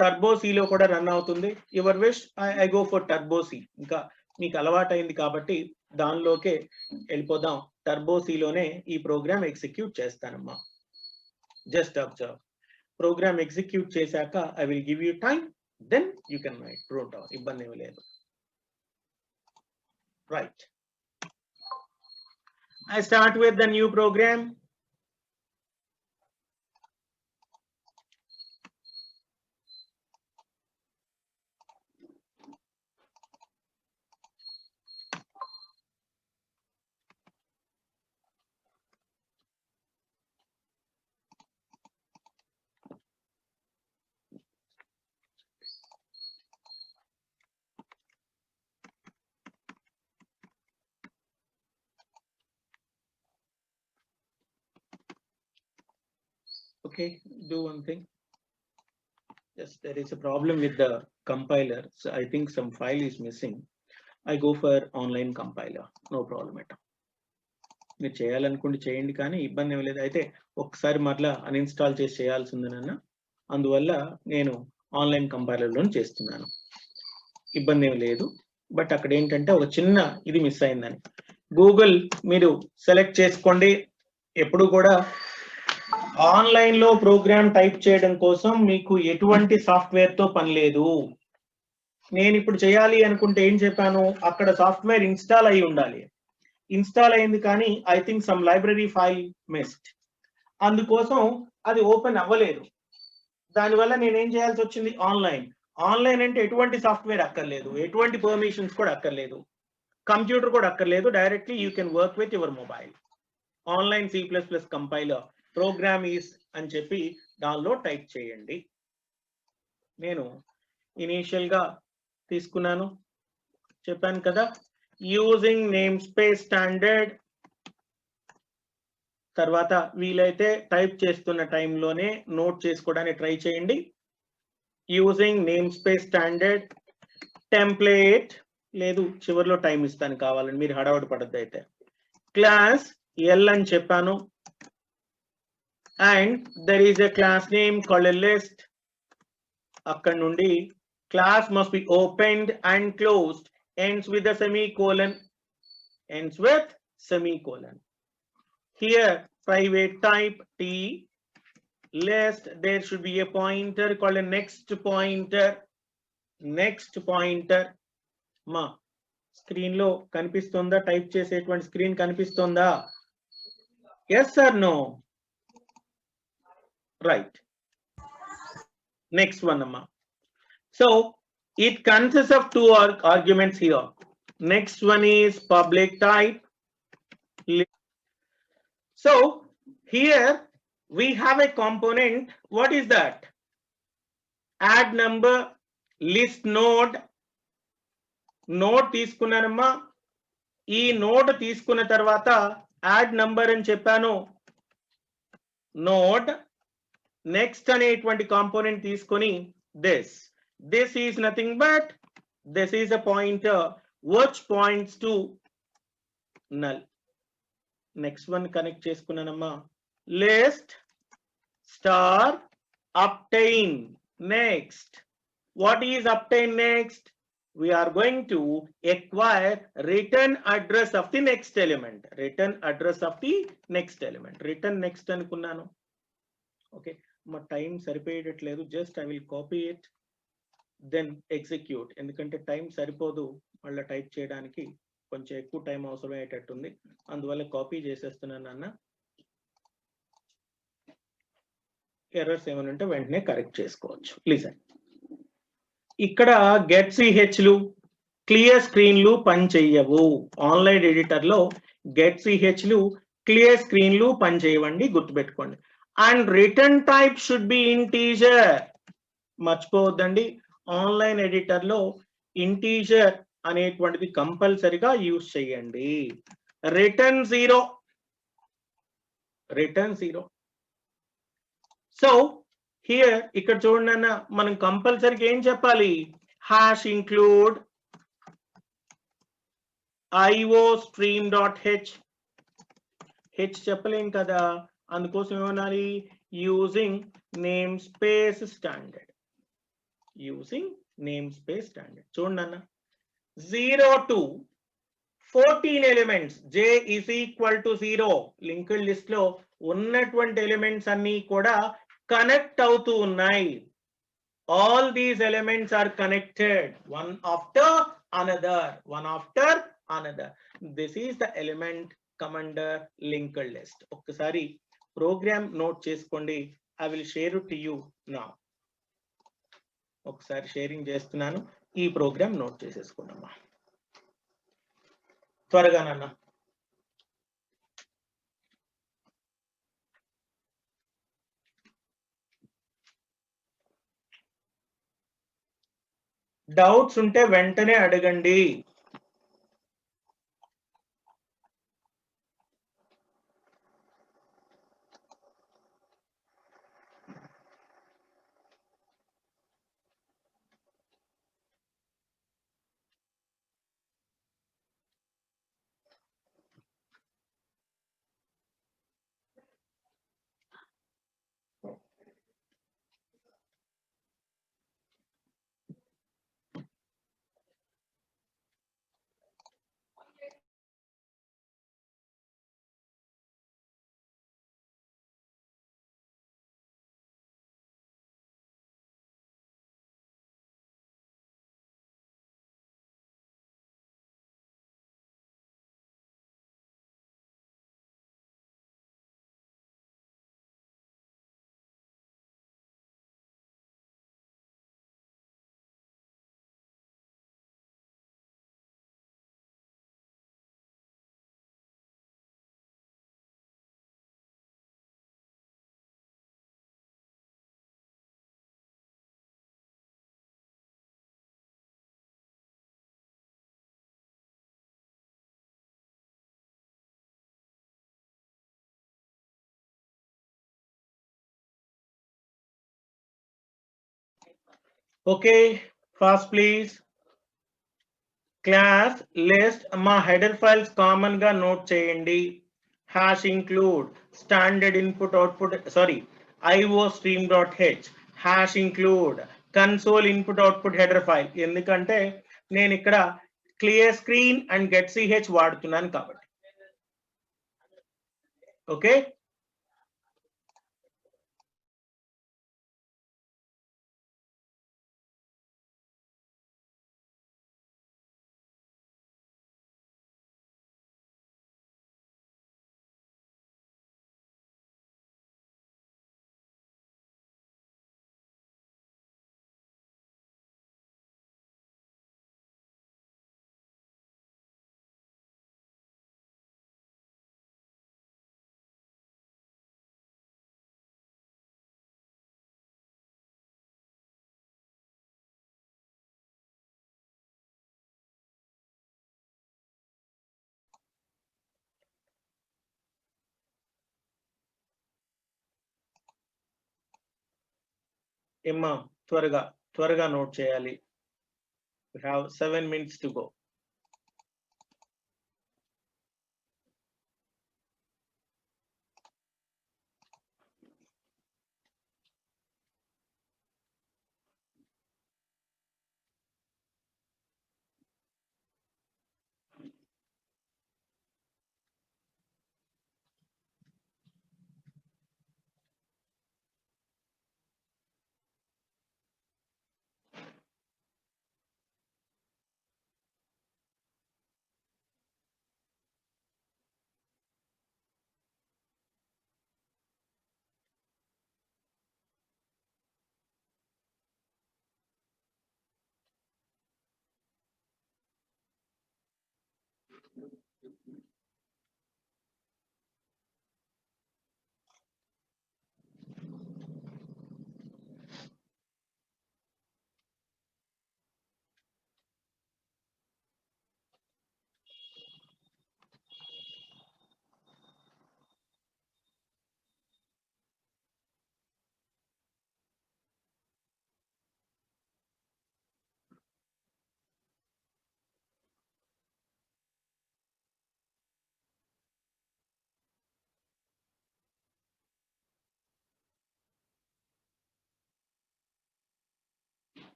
టర్బో సిలో కూడా రన్ అవుతుంది. Your wish, I go for Turbo C. ఇంకా మీకు అలవాటైంది కాబట్టి దానిలోకే వెళ్ళిపోదాం. టర్బో సిలోనే ఈ ప్రోగ్రామ్ ఎగ్జిక్యూట్ చేస్తానమ్మా. Just observe. ప్రోగ్రామ్ ఎగ్జిక్యూట్ చేశాక I will give you time, then you can write. ఇబ్బంది ఏమీ లేదు. Right, I start with the new program. Okay, do one thing. Yes, there is a problem with the compiler. So I think some file is missing. I go for online compiler. No problem at all. మీరు చేయాలనుకుంటే చేయండి, కానీ ఇబ్బంది ఏమి లేదు. అయితే ఒకసారి మరలా అన్ఇన్స్టాల్ చేసి చేయాల్సింది నాన్న. అందువల్ల నేను ఆన్లైన్ కంపైలర్లో చేస్తున్నాను. ఇబ్బంది ఏమి లేదు. బట్ అక్కడ ఏంటంటే ఒక చిన్న ఇది మిస్ అయిందని. గూగుల్ మీరు సెలెక్ట్ చేసుకోండి. ఎప్పుడు కూడా ఆన్లైన్ లో ప్రోగ్రామ్ టైప్ చేయడం కోసం మీకు ఎటువంటి సాఫ్ట్వేర్ తో పని లేదు. నేను ఇప్పుడు చేయాలి అనుకుంటే ఏం చెప్పాను, అక్కడ సాఫ్ట్వేర్ ఇన్స్టాల్ అయి ఉండాలి. ఇన్స్టాల్ అయింది కానీ I think some library file missed, అందుకోసం అది ఓపెన్ అవ్వలేదు. దానివల్ల నేనేం చేయాల్సి వచ్చింది, ఆన్లైన్ అంటే ఎటువంటి సాఫ్ట్వేర్ అక్కర్లేదు, ఎటువంటి పర్మిషన్స్ కూడా అక్కర్లేదు, కంప్యూటర్ కూడా అక్కర్లేదు. Directly you can work with your mobile. Online C++ compiler program is అని చెప్పి దానిలో టైప్ చేయండి. నేను ఇనీషియల్ గా తీసుకున్నాను, చెప్పాను కదా. Using name space standard. తర్వాత వీలైతే టైప్ చేస్తున్న టైంలోనే నోట్ చేసుకోవడానికి ట్రై చేయండి. Using name space standard template. లేదు, చివరిలో టైం ఇస్తాను కావాలని, మీరు హడావుడి పడద్దు. అయితే క్లాస్ L అని చెప్పాను. And there is a class name called a list. అక్కడ నుండి class must be opened and closed, ends with a semicolon, Here private type T, list, there should be a pointer called a next pointer. మా screen లో కనిపిస్తుందా? Type చేసేటువంటి screen కనిపిస్తుందా? Yes or no? Right. Next one, Amma. So it consists of two arguments here. Next one is public type. So here we have a component. What is that? Add number, list node. Node తీసుకున్నానమ్మా. ఈ node తీసుకున్న తర్వాత add number అని చెప్పాను. Node next అనేటువంటి component తీసుకొని this is nothing but this is a pointer which points to null. Next one connect చేసుకున్నానమ్మా. List star obtain. Next, what is obtain next? We are going to acquire return address of the next element. Return address of the next element. Return next అనుకున్నాను. Okay, మా time సరిపోయేటట్లేదు. Just I will copy it then execute. ఎందుకంటే time సరిపోదు మళ్ళీ type చేయడానికి, కొంచెం ఎక్కువ time అవసరమయ్యేటట్టుంది. అందువల్ల కాపీ చేసేస్తున్నాను అన్న. ఎర్రర్స్ ఏమైనా ఉంటే వెంటనే కరెక్ట్ చేసుకోవచ్చు. లిజన్, ఇక్కడ గెట్ సిహెచ్లు క్లియర్ స్క్రీన్లు పని చెయ్యవు. ఆన్లైన్ ఎడిటర్లో గెట్ సిహెచ్లు క్లియర్ స్క్రీన్లు పని చేయవండి, గుర్తుపెట్టుకోండి. And return type should be integer. మర్చిపోవద్దండి, ఆన్లైన్ ఎడిటర్లో ఇంటీజర్ అనేటువంటిది కంపల్సరిగా యూజ్ చేయండి. Return zero. సో హియర్ ఇక్కడ చూడండి అన్న, మనం కంపల్సరీగా ఏం చెప్పాలి? Hash include iostream.h. హెచ్ చెప్పలేం కదా, అందుకోసం ఏమనాలి? Using name space standard. చూడండి అన్న, 0 to 14 elements, j is equal to 0. Linked list లో ఉన్నటువంటి ఎలిమెంట్స్ అన్ని కూడా కనెక్ట్ అవుతూ ఉన్నాయి. All these elements are connected one after another. This is the element come under linked list. ఒక్కసారి ప్రోగ్రామ్ నోట్ చేసుకోండి. I will share it to you now. ఒకసారి sharing చేస్తున్నాను, ఈ ప్రోగ్రామ్ నోట్ చేసేసుకున్నామా త్వరగా నాన్న. డౌట్స్ ఉంటే వెంటనే అడగండి. Okay, fast please. Class list మా హెడర్ ఫైల్స్ కామన్ గా నోట్ చేయండి. Hash include standard input output iostream.h hash include console input output header file. ఎందుకంటే నేను ఇక్కడ clear screen and get CH వాడుతున్నాను కాబట్టి. ఓకే, ఏమ్మా త్వరగా నోట్ చేయాలి. We have 7 minutes to go.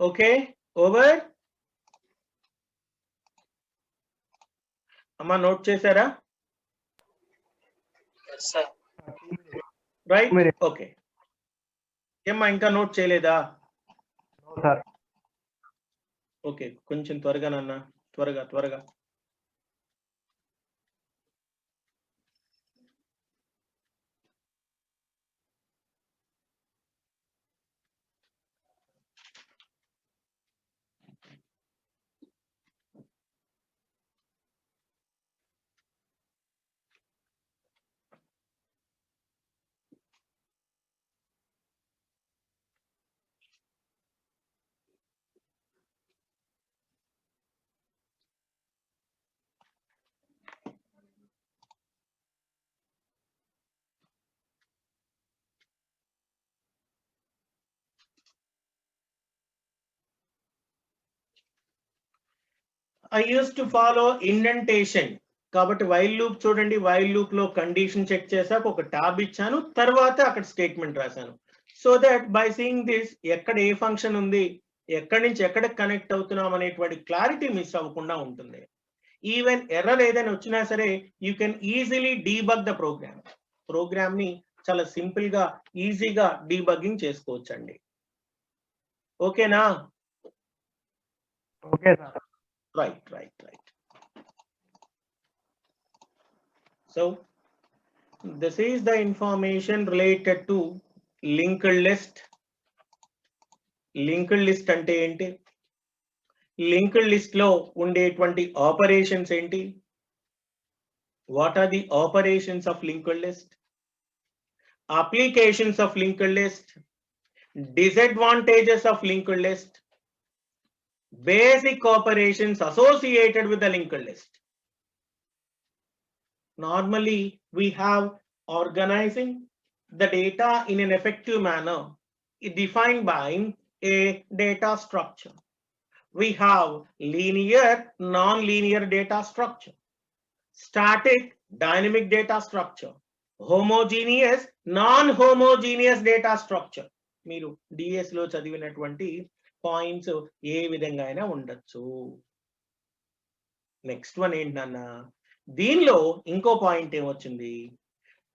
Okay, over. అమ్మా నోట్ చేశారా? Right, okay. ఏమ్మా ఇంకా నోట్ చేయలేదా? ఓకే, కొంచెం త్వరగా నాన్న, త్వరగా. I used to follow indentation. కాబట్టి వైల్ లూప్ చూడండి, వైల్ లూప్ లో కండిషన్ చెక్ చేశాక ఒక టాబ్ ఇచ్చాను, తర్వాత అక్కడ స్టేట్మెంట్ రాశాను. So that by seeing this ఎక్కడ ఏ ఫంక్షన్ ఉంది, ఎక్కడి నుంచి ఎక్కడ కనెక్ట్ అవుతున్నాం అనేటువంటి క్లారిటీ మిస్ అవ్వకుండా ఉంటుంది. ఈవెన్ ఎర్రర్ ఏదైనా వచ్చినా సరే you can easily debug the program ని చాలా సింపుల్ గా ఈజీగా డీబగ్గింగ్ చేసుకోవచ్చండి. ఓకేనా? Okay sir. Right. So this is the information related to linked list. Linked list అంటే ఏంటి? Linked list లో ఉండేటువంటి ఆపరేషన్స్ ఏంటి? What are the operations of linked list? Applications of linked list, disadvantages of linked list, basic operations associated with the linked list. Normally, we have organizing the data in an effective manner defined by a data structure. We have linear, non-linear data structure, static, dynamic data structure, homogeneous, non-homogeneous data structure. మీరు DS లో చదివినటువంటి points ఏ విధంగా అయినా ఉండొచ్చు. Next one ఏంటన్నా, దీనిలో ఇంకో point ఏమొచ్చింది?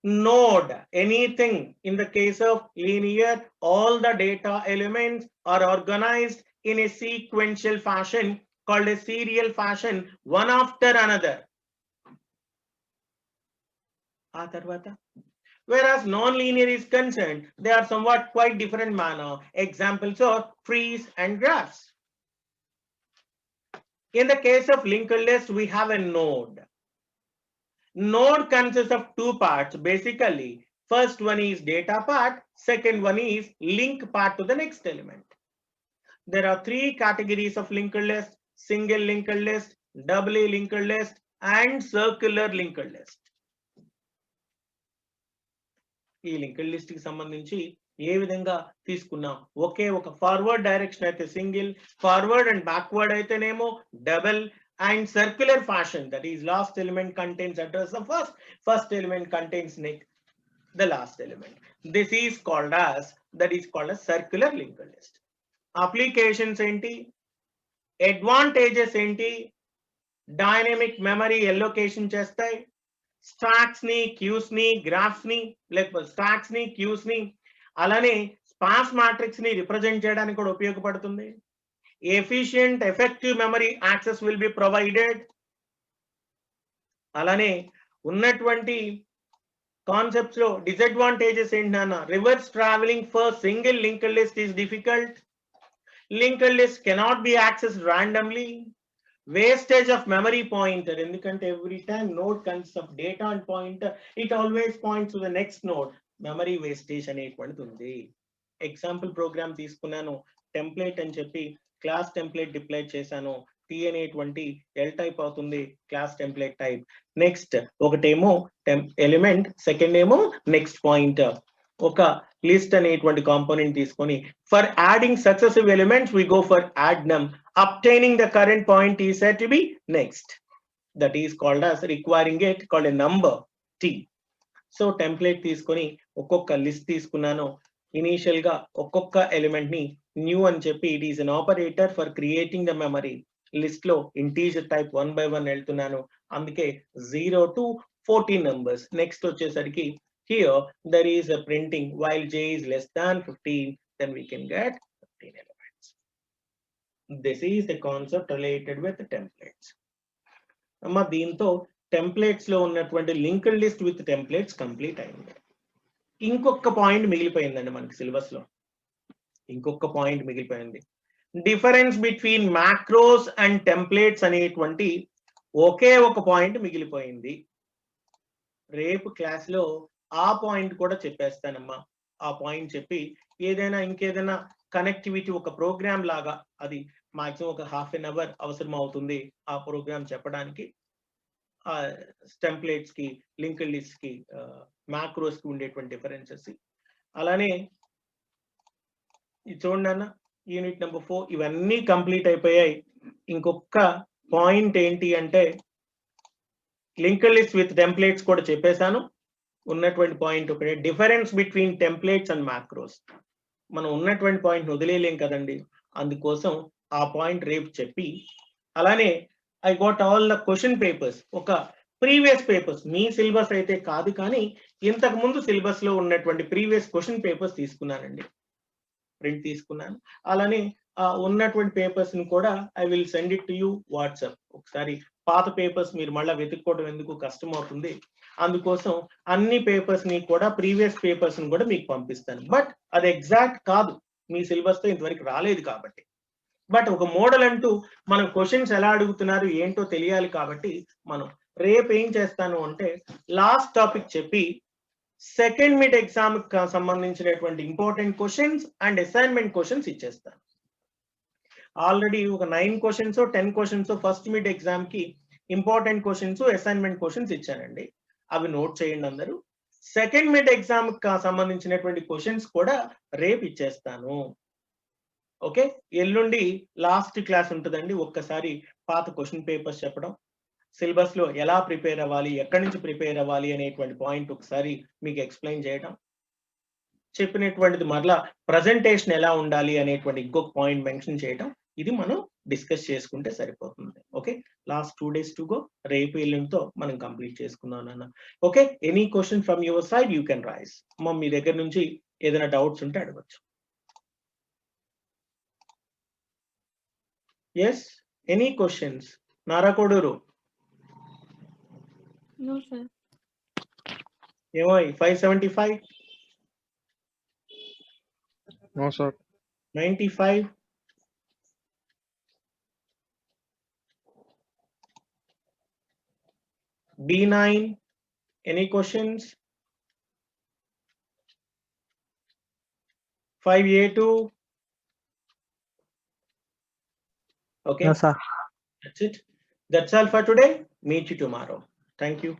Node, anything in the case of linear, all the data elements are organized in a sequential fashion called a serial fashion, one after another. Whereas non-linear is concerned, they are somewhat quite different manner. Examples are trees and graphs. In the case of linked list, we have a node. Node consists of two parts basically. First one is data part, second one is link part to the next element. There are three categories of linked list: single linked list, doubly linked list, and circular linked list. ఈ linked list కి సంబంధించి ఏ విధంగా తీసుకున్నాం. ఒకే ఒక forward direction అయితే single, forward and backward అయితేనేమో double, and circular fashion, that is last element contains address of first element contains the last element. This is called as circular linked list. Applications enti, advantages enti, dynamic memory allocation chestayi, stacks ni, queues ni, graphs ni, lekapothe stacks ni, queues ni, alane sparse matrix ni represent cheyadaniki kuda upayogapadutundi. Efficient effective memory access will be provided. అలానే ఉన్నటువంటి concepts లో disadvantages ఏంటన్నా, reverse travelling for single linked list is difficult, linked list cannot be accessed randomly, wastage of memory pointer, ఎందుకంటే every time node consists of data and pointer, it always points to the next node. Memory wastage అనేటువంటిది ఉంది. Example program తీసుకున్నాను, template అని చెప్పి class template deploy చేశాను, T అనేటువంటి L type అవుతుంది, class template type. Next ఒకటేమో ఎలిమెంట్, సెకండ్ ఏమో నెక్స్ట్ పాయింటర్. ఒక లిస్ట్ అనేటువంటి కాంపోనెంట్ తీసుకొని for adding successive elements we go for add num, obtaining the current point is said to be next, that is called as requiring it called a number T. So template తీసుకొని ఒక్కొక్క list తీసుకున్నాను, initial గా ఒక్కొక్క element ని new అని చెప్పి it is an operator for creating the memory. List లో integer type 1 by 1 వెళ్తున్నాను, అందుకే 0 to 14 numbers. నెక్స్ట్ వచ్చేసరికి here there is a printing while j is less than 15, then we can get 15 elements. This is the concept related with templates. అమ్మ దీంతో templates లో ఉన్నటువంటి linked list with templates complete అయింది. ఇంకొక పాయింట్ మిగిలిపోయిందండి మనకి syllabus లో, ఇంకొక పాయింట్ మిగిలిపోయింది. Difference between macros and templates అనేటువంటి ఒకే ఒక పాయింట్ మిగిలిపోయింది. రేపు క్లాస్ లో ఆ పాయింట్ కూడా చెప్పేస్తానమ్మా. ఆ పాయింట్ చెప్పి ఏదైనా ఇంకేదైనా కనెక్టివిటీ ఒక ప్రోగ్రామ్ లాగా, అది మాక్సిమం ఒక హాఫ్ అన్ అవర్ అవసరం అవుతుంది ఆ ప్రోగ్రామ్ చెప్పడానికి. టెంప్లెట్స్ కి, లింక్డ్ లిస్ట్ కి, మ్యాక్రోస్ కి ఉండేటువంటి డిఫరెన్సెస్. అలానే ఇది చూడండి అన్న, యూనిట్ నెంబర్ 4 ఇవన్నీ కంప్లీట్ అయిపోయాయి. ఇంకొక పాయింట్ ఏంటి అంటే లింక్డ్ లిస్ట్ విత్ టెంప్లెట్స్ కూడా చెప్పేశాను. ఉన్నటువంటి పాయింట్ ఒకటే, difference between templates and macros. మనం ఉన్నటువంటి పాయింట్ వదిలేయలేం కదండి, అందుకోసం ఆ పాయింట్ రేపు చెప్పి, అలానే I got all the question papers, ఒక ప్రీవియస్ పేపర్స్, మీ సిలబస్ అయితే కాదు కానీ ఇంతకు ముందు సిలబస్ లో ఉన్నటువంటి ప్రీవియస్ క్వశ్చన్ పేపర్స్ తీసుకున్నానండి, ప్రింట్ తీసుకున్నాను. అలానే ఉన్నటువంటి పేపర్స్ ని కూడా I will send it to you WhatsApp. ఒకసారి పాత పేపర్స్ మీరు మళ్ళీ వెతుక్కోవడం ఎందుకు కష్టం అవుతుంది, అందుకోసం అన్ని పేపర్స్ ని కూడా, ప్రీవియస్ పేపర్స్ ని కూడా మీకు పంపిస్తాను. బట్ అది ఎగ్జాక్ట్ కాదు, మీ సిలబస్ తో ఇంతవరకు రాలేదు కాబట్టి. బట్ ఒక మోడల్ అంటూ మనం క్వశ్చన్స్ ఎలా అడుగుతున్నారు ఏంటో తెలియాలి కాబట్టి మనం రేపు ఏం చేస్తాను అంటే లాస్ట్ టాపిక్ చెప్పి సెకండ్ మిడ్ ఎగ్జామ్ కి సంబంధించినటువంటి important questions and assignment questions ఇచ్చేస్తాను. ఆల్రెడీ ఒక 9 questions 10 questions first mid exam కి ఇంపార్టెంట్ క్వశ్చన్స్, అసైన్మెంట్ క్వశ్చన్స్ ఇచ్చానండి. అవి నోట్ చేయండి అందరూ. సెకండ్ మిడ్ ఎగ్జామ్ కి సంబంధించినటువంటి క్వశ్చన్స్ కూడా రేపు ఇచ్చేస్తాను. ఓకే, ఎల్లుండి లాస్ట్ క్లాస్ ఉంటుందండి. ఒక్కసారి పాత క్వశ్చన్ పేపర్స్ చెప్పడం, సిలబస్ లో ఎలా ప్రిపేర్ అవ్వాలి, ఎక్కడి నుంచి ప్రిపేర్ అవ్వాలి అనేటువంటి పాయింట్ ఒకసారి మీకు ఎక్స్ప్లెయిన్ చేయడం, చెప్పినటువంటిది మరలా ప్రజెంటేషన్ ఎలా ఉండాలి అనేటువంటి ఇంకొక పాయింట్ మెన్షన్ చేయడం, ఇది మనం డిస్కస్ చేసుకుంటే సరిపోతుంది. Okay, last 2 days to go. రేపు ఎల్లుండితో మనం కంప్లీట్ చేసుకుందాం అన్న. Okay, any question from your side you can raise. మీ దగ్గర నుంచి ఏదైనా డౌట్స్ ఉంటే అడగచ్చు. Yes, any questions? Narakoduru. No, sir. ఏమో 575, no sir. 95, B9, any questions? 5A2. Okay, No, sir. that's it. That's all for today. Meet you tomorrow. Thank you.